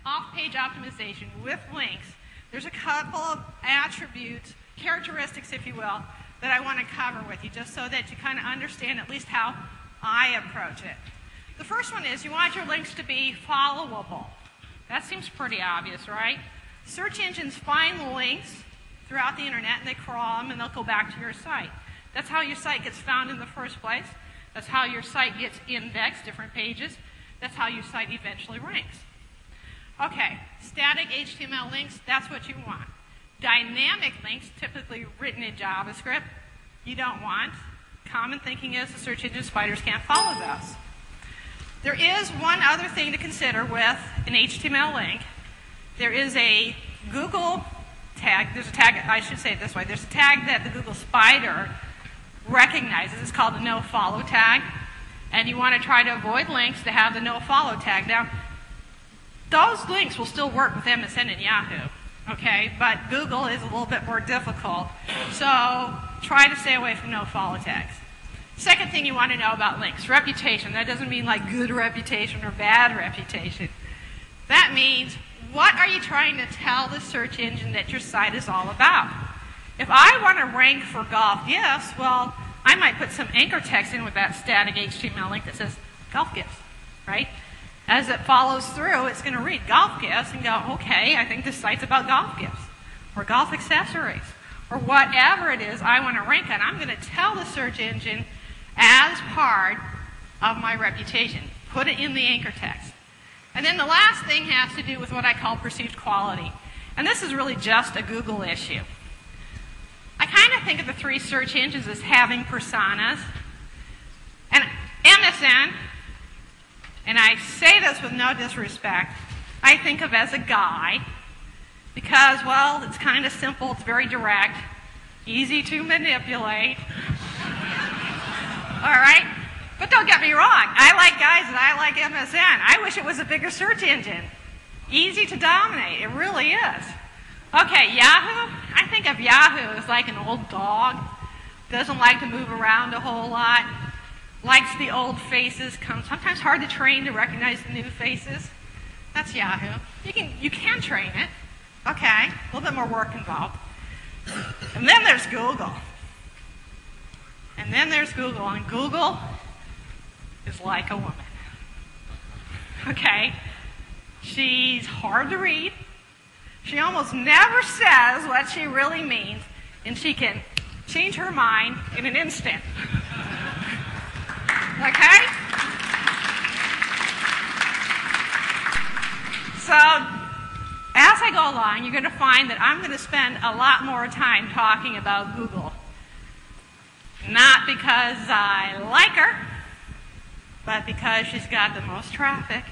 off-page optimization with links, there's a couple of attributes, characteristics, if you will, that I want to cover with you, just so that you kind of understand at least how I approach it. The first one is you want your links to be followable. That seems pretty obvious, right? Search engines find links throughout the internet, and they crawl them, and they'll go back to your site. That's how your site gets found in the first place. That's how your site gets indexed, different pages. That's how your site eventually ranks. Okay, static HTML links, that's what you want. Dynamic links, typically written in JavaScript, you don't want. Common thinking is the search engine spiders can't follow those. There is one other thing to consider with an HTML link. There is a Google tag, there's a tag, I should say it this way, there's a tag that the Google spider recognizes. It's called the nofollow tag. And you want to try to avoid links that have the nofollow tag. Now, those links will still work with MSN and Yahoo, okay? But Google is a little bit more difficult. So try to stay away from nofollow tags. Second thing you want to know about links, reputation. That doesn't mean like good reputation or bad reputation. That means, what are you trying to tell the search engine that your site is all about? If I want to rank for golf gifts, well, I might put some anchor text in with that static HTML link that says golf gifts, right? As it follows through, it's going to read golf gifts and go, okay, I think this site's about golf gifts or golf accessories or whatever it is I want to rank on. I'm going to tell the search engine as part of my reputation. Put it in the anchor text. And then the last thing has to do with what I call perceived quality. And this is really just a Google issue. I kind of think of the three search engines as having personas. And MSN, and I say this with no disrespect, I think of as a guy because, well, it's kind of simple, it's very direct, easy to manipulate. All right? But don't get me wrong, I like guys and I like MSN. I wish it was a bigger search engine. Easy to dominate, it really is. Okay, Yahoo, I think of Yahoo as like an old dog, doesn't like to move around a whole lot, likes the old faces, sometimes hard to train to recognize the new faces. That's Yahoo. You can train it. Okay, a little bit more work involved. And then there's Google. And Google is like a woman. Okay? She's hard to read. She almost never says what she really means, and she can change her mind in an instant. Okay? So, as I go along, you're going to find that I'm going to spend a lot more time talking about Google. Not because I like her, but because she's got the most traffic,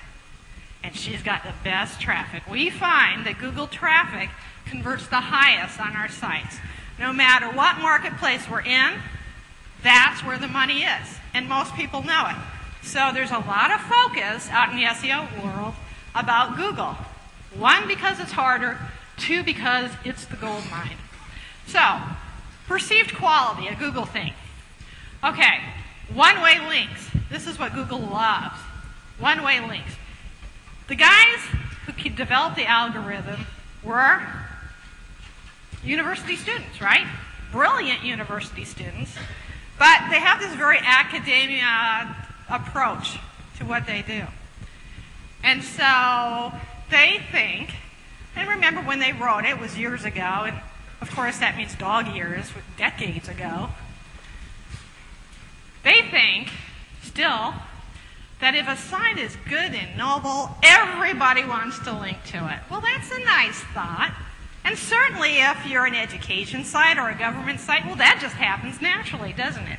and she's got the best traffic. We find that Google traffic converts the highest on our sites. No matter what marketplace we're in, that's where the money is, and most people know it. So there's a lot of focus out in the SEO world about Google. One, because it's harder. Two, because it's the gold mine. So, perceived quality, a Google thing. Okay, one-way links. This is what Google loves. One-way links. The guys who developed the algorithm were university students, right? Brilliant university students. But they have this very academia approach to what they do. And so they think, and remember when they wrote it, it was years ago, and of course that means dog years, decades ago. They think, still, that if a site is good and noble, everybody wants to link to it. Well, that's a nice thought. And certainly if you're an education site or a government site, well, that just happens naturally, doesn't it?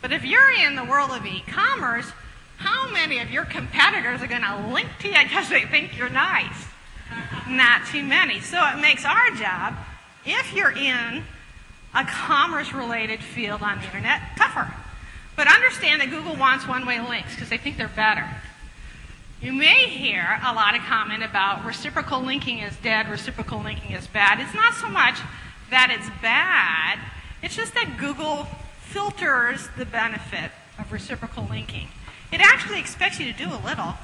But if you're in the world of e-commerce, how many of your competitors are going to link to you because they think you're nice? Not too many. So it makes our job, if you're in a commerce-related field on the internet, tougher. But understand that Google wants one-way links because they think they're better. You may hear a lot of comment about reciprocal linking is dead, reciprocal linking is bad. It's not so much that it's bad, it's just that Google filters the benefit of reciprocal linking. It actually expects you to do a little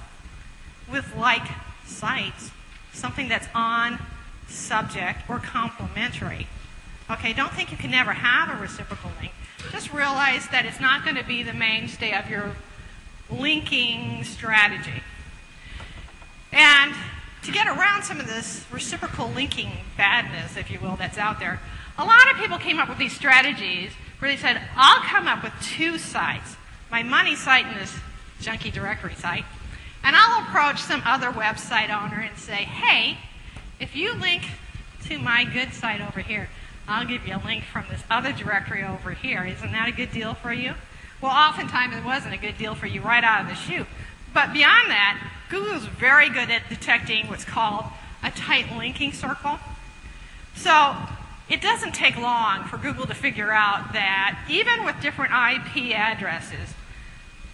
with like sites, something that's on subject or complementary. Okay, don't think you can never have a reciprocal link. Just realize that it's not going to be the mainstay of your linking strategy. And to get around some of this reciprocal linking badness, if you will, that's out there, a lot of people came up with these strategies where they said, I'll come up with 2 sites, my money site and this junky directory site, and I'll approach some other website owner and say, hey, if you link to my good site over here, I'll give you a link from this other directory over here. Isn't that a good deal for you? Well, oftentimes it wasn't a good deal for you right out of the chute. But beyond that, Google's very good at detecting what's called a tight linking circle. So it doesn't take long for Google to figure out that even with different IP addresses,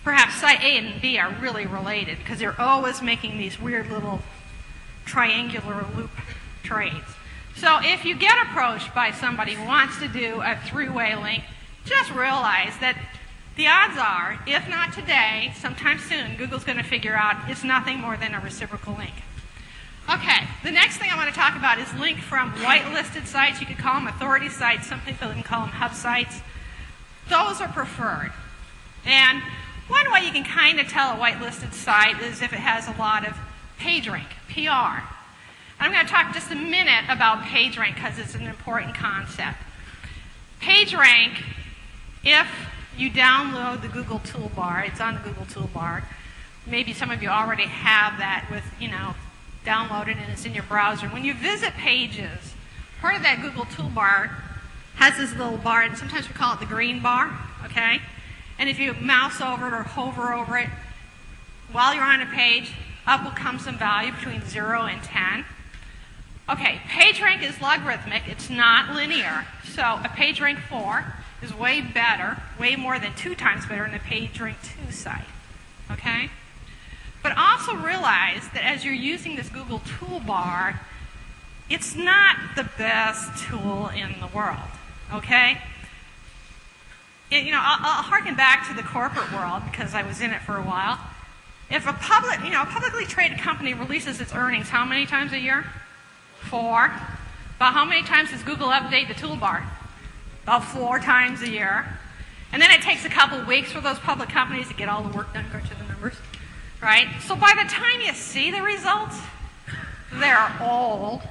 perhaps site A and B are really related because they're always making these weird little triangular loop trades. So if you get approached by somebody who wants to do a 3-way link, just realize that the odds are, if not today, sometime soon, Google's going to figure out it's nothing more than a reciprocal link. Okay, the next thing I want to talk about is link from whitelisted sites. You could call them authority sites. Some people can call them hub sites. Those are preferred. And one way you can kind of tell a whitelisted site is if it has a lot of page rank, PR. I'm going to talk just a minute about PageRank because it's an important concept. PageRank, if you download the Google toolbar, it's on the Google toolbar. Maybe some of you already have that with, downloaded and it's in your browser. When you visit pages, part of that Google toolbar has this little bar, and sometimes we call it the green bar, okay? And if you mouse over it or hover over it, while you're on a page, up will come some value between 0 and 10. Okay, PageRank is logarithmic. It's not linear. So a PageRank 4 is way better, way more than 2 times better than a PageRank 2 site. Okay? But also realize that as you're using this Google toolbar, it's not the best tool in the world. Okay? I'll harken back to the corporate world because I was in it for a while. If a publicly traded company releases its earnings, how many times a year? 4. About how many times does Google update the toolbar? About 4 times a year. And then it takes a couple of weeks for those public companies to get all the work done, go to the numbers. Right? So by the time you see the results, they're old.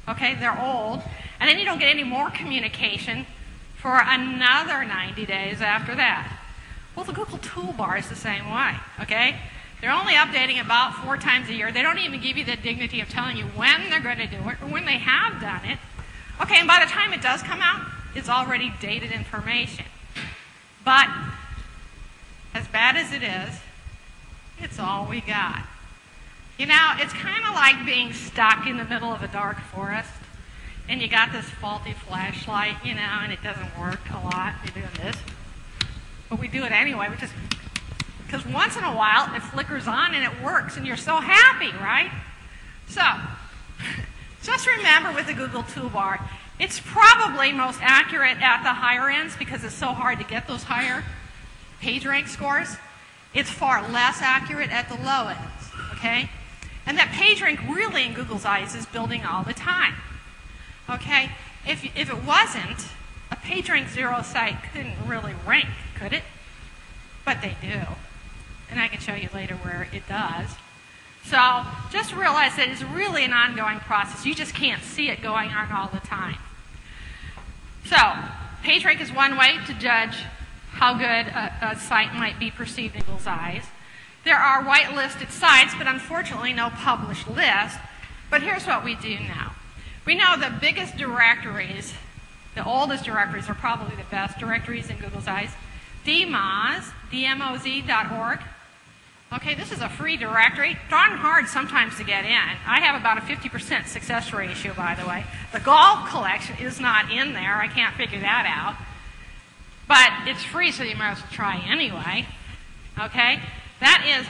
Okay, they're old. And then you don't get any more communication for another 90 days after that. Well, the Google toolbar is the same way. Okay? They're only updating about 4 times a year. They don't even give you the dignity of telling you when they're going to do it or when they have done it. Okay, and by the time it does come out, it's already dated information. But as bad as it is, it's all we got. It's kind of like being stuck in the middle of a dark forest, and you got this faulty flashlight, and it doesn't work a lot. You're doing this. But we do it anyway, because once in a while, it flickers on and it works, and you're so happy, right? So, just remember with the Google toolbar, it's probably most accurate at the higher ends because it's so hard to get those higher PageRank scores. It's far less accurate at the low ends, okay? And that PageRank really, in Google's eyes, is building all the time, okay? If it wasn't, a PageRank 0 site couldn't really rank, could it? But they do. And I can show you later where it does. So just realize that it's really an ongoing process. You just can't see it going on all the time. So PageRank is one way to judge how good a site might be perceived in Google's eyes. There are whitelisted sites, but unfortunately no published list. But here's what we do now. We know the biggest directories, the oldest directories are probably the best directories in Google's eyes. DMOZ, DMOZ.org. Okay, this is a free directory. Darn hard sometimes to get in. I have about a 50% success ratio, by the way. The golf collection is not in there. I can't figure that out. But it's free, so you might as well try anyway. Okay? That is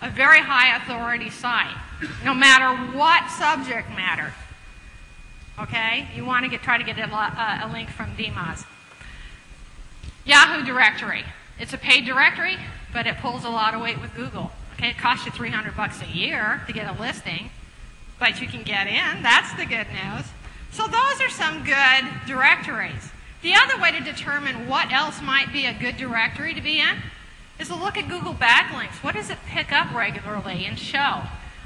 a very high authority site, no matter what subject matter. Okay? You want to try to get a link from DMOZ. Yahoo directory. It's a paid directory, but it pulls a lot of weight with Google. Okay, it costs you $300 a year to get a listing, but you can get in. That's the good news. So those are some good directories. The other way to determine what else might be a good directory to be in is to look at Google Backlinks. What does it pick up regularly and show?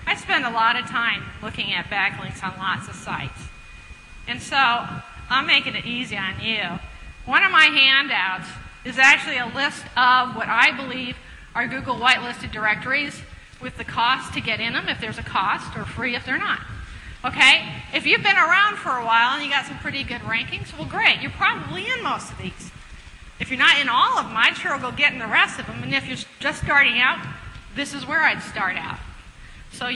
I spend a lot of time looking at backlinks on lots of sites. And so I'm making it easy on you. One of my handouts is actually a list of what I believe are Google whitelisted directories with the cost to get in them, if there's a cost, or free if they're not. Okay? If you've been around for a while and you got some pretty good rankings, well, great. You're probably in most of these. If you're not in all of them, I'd sure go get in the rest of them. And if you're just starting out, this is where I'd start out.